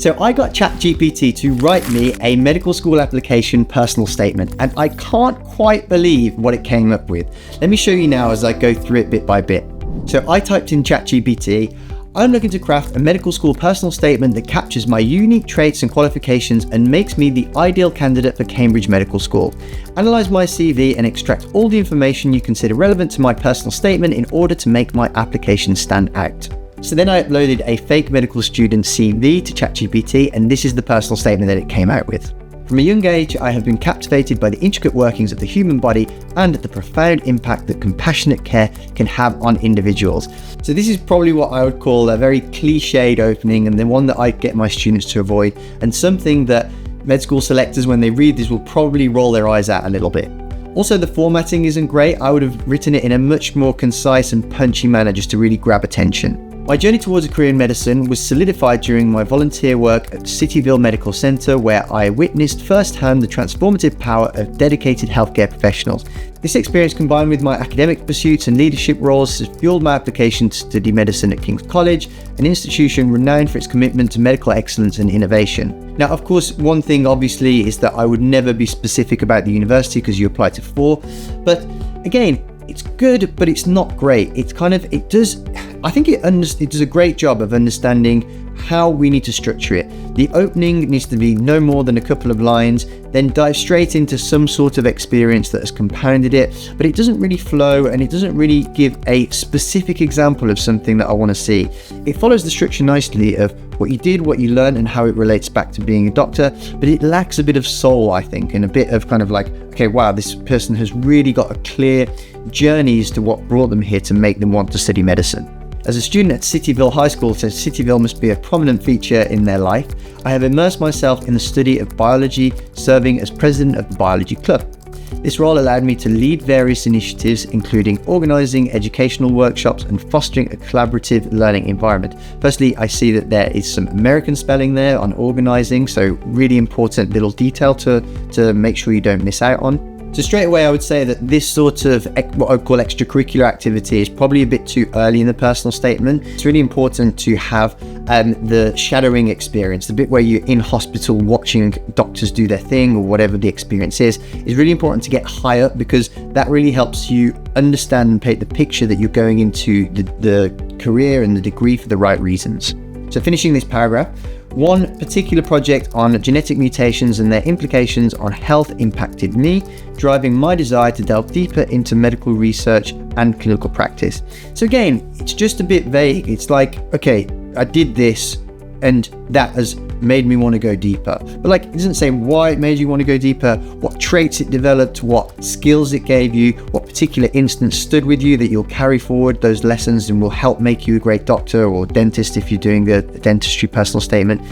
So I got ChatGPT to write me a medical school application personal statement, and I can't quite believe what it came up with. Let me show you now as I go through it bit by bit. So I typed in ChatGPT, I'm looking to craft a medical school personal statement that captures my unique traits and qualifications and makes me the ideal candidate for Cambridge Medical School. Analyze my CV and extract all the information you consider relevant to my personal statement in order to make my application stand out. So then I uploaded a fake medical student CV to ChatGPT, and this is the personal statement that it came out with. From a young age, I have been captivated by the intricate workings of the human body and the profound impact that compassionate care can have on individuals. So this is probably what I would call a very cliched opening, and the one that I get my students to avoid, and something that med school selectors, when they read this, will probably roll their eyes at a little bit. Also, the formatting isn't great. I would have written it in a much more concise and punchy manner just to really grab attention. My journey towards a career in medicine was solidified during my volunteer work at Cityville Medical Centre, where I witnessed firsthand the transformative power of dedicated healthcare professionals. This experience, combined with my academic pursuits and leadership roles, has fueled my application to study medicine at King's College, an institution renowned for its commitment to medical excellence and innovation. Now, of course, one thing obviously is that I would never be specific about the university because you apply to 4, but again, it's good, but it's not great. I think it does a great job of understanding how we need to structure it. The opening needs to be no more than a couple of lines, then dive straight into some sort of experience that has compounded it, but it doesn't really flow and it doesn't really give a specific example of something that I want to see. It follows the structure nicely of what you did, what you learned, and how it relates back to being a doctor, but it lacks a bit of soul, I think, and a bit of kind of like, okay, wow, this person has really got a clear journey as to what brought them here to make them want to study medicine. As a student at Cityville High School, so Cityville must be a prominent feature in their life, I have immersed myself in the study of biology, serving as president of the biology club. This role allowed me to lead various initiatives, including organising educational workshops and fostering a collaborative learning environment. Firstly, I see that there is some American spelling there on organising, so really important little detail to make sure you don't miss out on. So straight away, I would say that this sort of what I would call extracurricular activity is probably a bit too early in the personal statement. It's really important to have the shadowing experience, the bit where you're in hospital watching doctors do their thing or whatever the experience is really important to get high up, because that really helps you understand and paint the picture that you're going into the career and the degree for the right reasons. So finishing this paragraph, one particular project on genetic mutations and their implications on health impacted me, driving my desire to delve deeper into medical research and clinical practice. So again, it's just a bit vague. It's like, okay, I did this and that has made me want to go deeper. But like, it doesn't say why it made you want to go deeper, what traits it developed, what skills it gave you, what particular instance stood with you that you'll carry forward those lessons and will help make you a great doctor or dentist if you're doing the dentistry personal statement.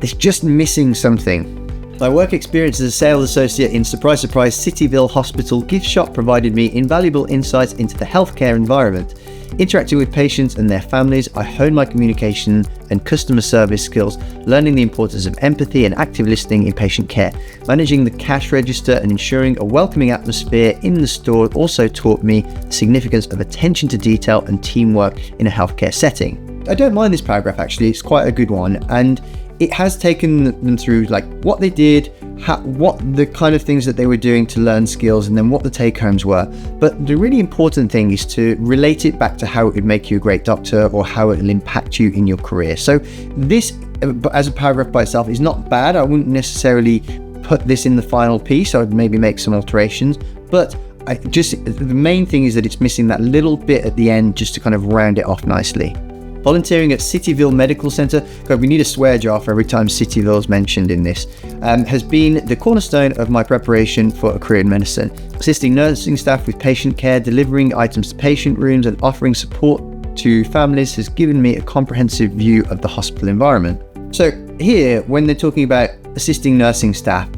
It's just missing something. My work experience as a sales associate in surprise, Cityville Hospital gift shop provided me invaluable insights into the healthcare environment. Interacting with patients and their families, I honed my communication and customer service skills, learning the importance of empathy and active listening in patient care. Managing the cash register and ensuring a welcoming atmosphere in the store also taught me the significance of attention to detail and teamwork in a healthcare setting. I don't mind this paragraph actually, it's quite a good one, and it has taken them through like what they did, what the kind of things that they were doing to learn skills, and then what the take-homes were. But the really important thing is to relate it back to how it would make you a great doctor or how it will impact you in your career. So this, as a paragraph by itself, is not bad. I wouldn't necessarily put this in the final piece. I would maybe make some alterations, but the main thing is that it's missing that little bit at the end just to kind of round it off nicely. Volunteering at Cityville Medical Centre, God, we need a swear jar for every time Cityville is mentioned in this, has been the cornerstone of my preparation for a career in medicine. Assisting nursing staff with patient care, delivering items to patient rooms and offering support to families has given me a comprehensive view of the hospital environment. So here, when they're talking about assisting nursing staff,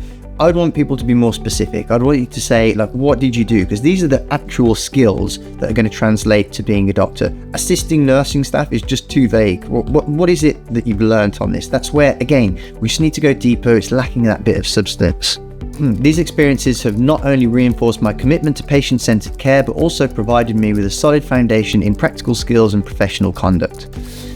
I would want people to be more specific. I'd want you to say, like, what did you do? Because these are the actual skills that are going to translate to being a doctor. Assisting nursing staff is just too vague. What is it that you've learned on this? That's where, again, we just need to go deeper. It's lacking that bit of substance. These experiences have not only reinforced my commitment to patient-centered care, but also provided me with a solid foundation in practical skills and professional conduct.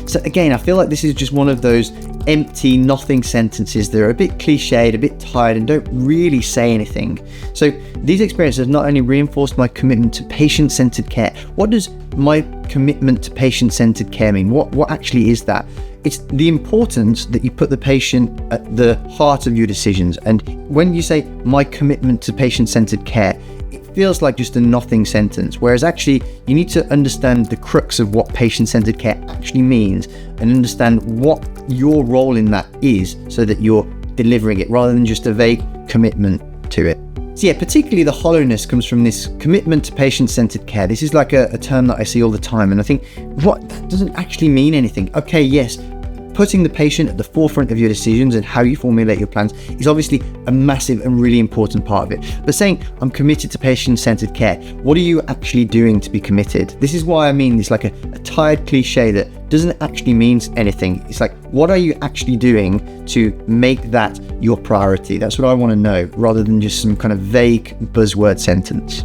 So again, I feel like this is just one of those empty, nothing sentences that are a bit cliched, a bit tired, and don't really say anything. So these experiences not only reinforced my commitment to patient-centered care. What does my commitment to patient-centered care mean? What actually is that? It's the importance that you put the patient at the heart of your decisions. And when you say my commitment to patient-centered care, it feels like just a nothing sentence, whereas actually you need to understand the crux of what patient-centered care actually means and understand what your role in that is so that you're delivering it rather than just a vague commitment to it. So yeah, particularly the hollowness comes from this commitment to patient-centered care. This is like a term that I see all the time, and I think, what, that doesn't actually mean anything. Okay, yes, putting the patient at the forefront of your decisions and how you formulate your plans is obviously a massive and really important part of it. But saying, I'm committed to patient-centered care, what are you actually doing to be committed? This is why I mean this like a tired cliche that doesn't actually mean anything. It's like, what are you actually doing to make that your priority? That's what I want to know, rather than just some kind of vague buzzword sentence.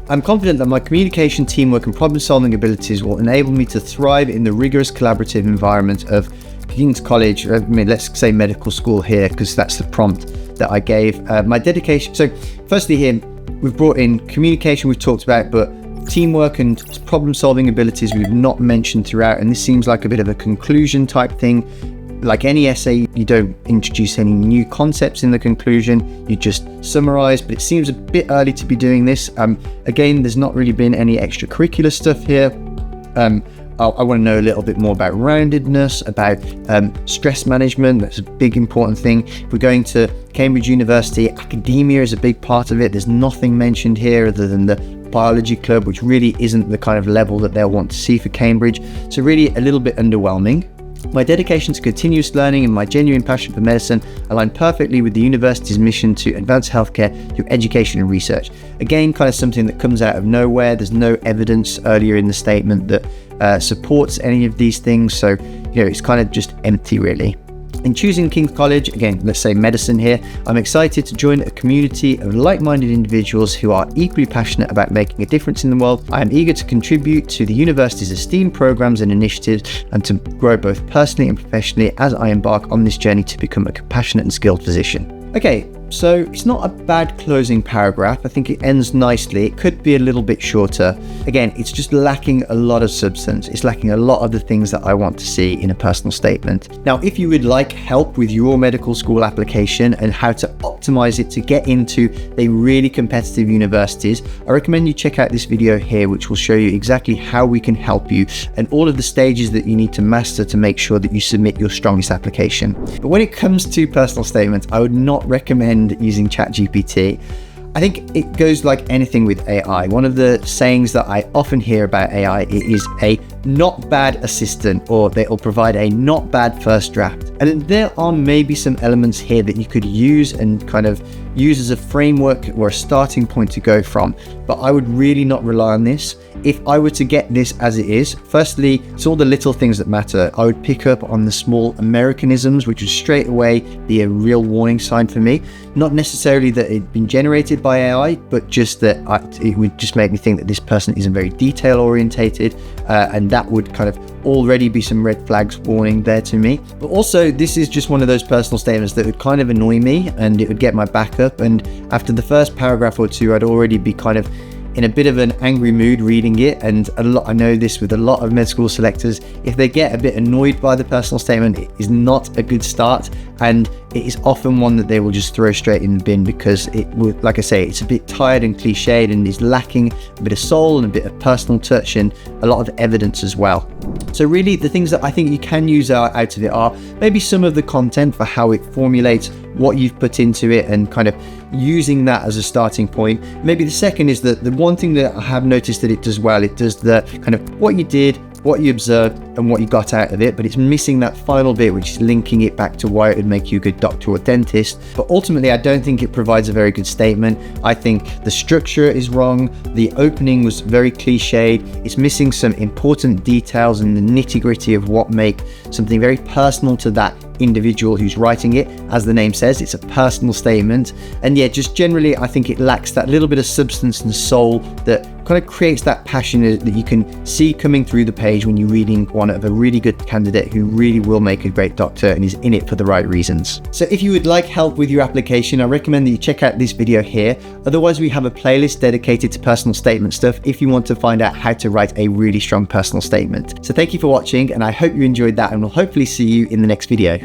I'm confident that my communication, teamwork, and problem-solving abilities will enable me to thrive in the rigorous collaborative environment of King's College, let's say medical school here, because that's the prompt that I gave. My dedication. So firstly here, we've brought in communication we've talked about, but teamwork and problem-solving abilities we've not mentioned throughout. And this seems like a bit of a conclusion type thing. Like any essay, you don't introduce any new concepts in the conclusion, you just summarize, but it seems a bit early to be doing this. Again, there's not really been any extracurricular stuff here. I want to know a little bit more about roundedness, about stress management. That's a big important thing. If we're going to Cambridge University, academia is a big part of it. There's nothing mentioned here other than the biology club, which really isn't the kind of level that they'll want to see for Cambridge. So really a little bit underwhelming. My dedication to continuous learning and my genuine passion for medicine align perfectly with the university's mission to advance healthcare through education and research. Again, kind of something that comes out of nowhere. There's no evidence earlier in the statement that supports any of these things. So, it's kind of just empty, really. In choosing King's College, again, let's say medicine here, I'm excited to join a community of like-minded individuals who are equally passionate about making a difference in the world. I am eager to contribute to the university's esteemed programs and initiatives and to grow both personally and professionally as I embark on this journey to become a compassionate and skilled physician. Okay, so it's not a bad closing paragraph. I think it ends nicely. It could be a little bit shorter. Again, it's just lacking a lot of substance. It's lacking a lot of the things that I want to see in a personal statement. Now, if you would like help with your medical school application and how to optimize it to get into the really competitive universities, I recommend you check out this video here, which will show you exactly how we can help you and all of the stages that you need to master to make sure that you submit your strongest application. But when it comes to personal statements, I would not recommend using ChatGPT. I think it goes like anything with AI. One of the sayings that I often hear about AI is a not bad assistant, or they'll provide a not bad first draft. And there are maybe some elements here that you could use and kind of use as a framework or a starting point to go from. But I would really not rely on this. If I were to get this as it is, firstly, it's all the little things that matter. I would pick up on the small Americanisms, which would straight away be a real warning sign for me. Not necessarily that it'd been generated by AI, but just that it would just make me think that this person isn't very detail orientated, and that would kind of already be some red flags warning there to me. But also, this is just one of those personal statements that would kind of annoy me, and it would get my back up. And after the first paragraph or two, I'd already be kind of in a bit of an angry mood reading it. And I know this with a lot of med school selectors, if they get a bit annoyed by the personal statement, it is not a good start, and it is often one that they will just throw straight in the bin, because it would, like I say, it's a bit tired and cliched and is lacking a bit of soul and a bit of personal touch and a lot of evidence as well. So really, the things that I think you can use out of it are maybe some of the content for how it formulates what you've put into it and kind of using that as a starting point. Maybe the second is that the one thing that I have noticed that it does well, it does the kind of what you did, what you observed, and what you got out of it, but it's missing that final bit, which is linking it back to why it would make you a good doctor or dentist. But ultimately, I don't think it provides a very good statement. I think the structure is wrong. The opening was very cliched. It's missing some important details and the nitty-gritty of what make something very personal to that individual who's writing it. As the name says, it's a personal statement. And yeah, just generally, I think it lacks that little bit of substance and soul that kind of creates that passion that you can see coming through the page when you're reading one of a really good candidate who really will make a great doctor and is in it for the right reasons. So if you would like help with your application, I recommend that you check out this video here. Otherwise, we have a playlist dedicated to personal statement stuff if you want to find out how to write a really strong personal statement. So thank you for watching, and I hope you enjoyed that, and we'll hopefully see you in the next video.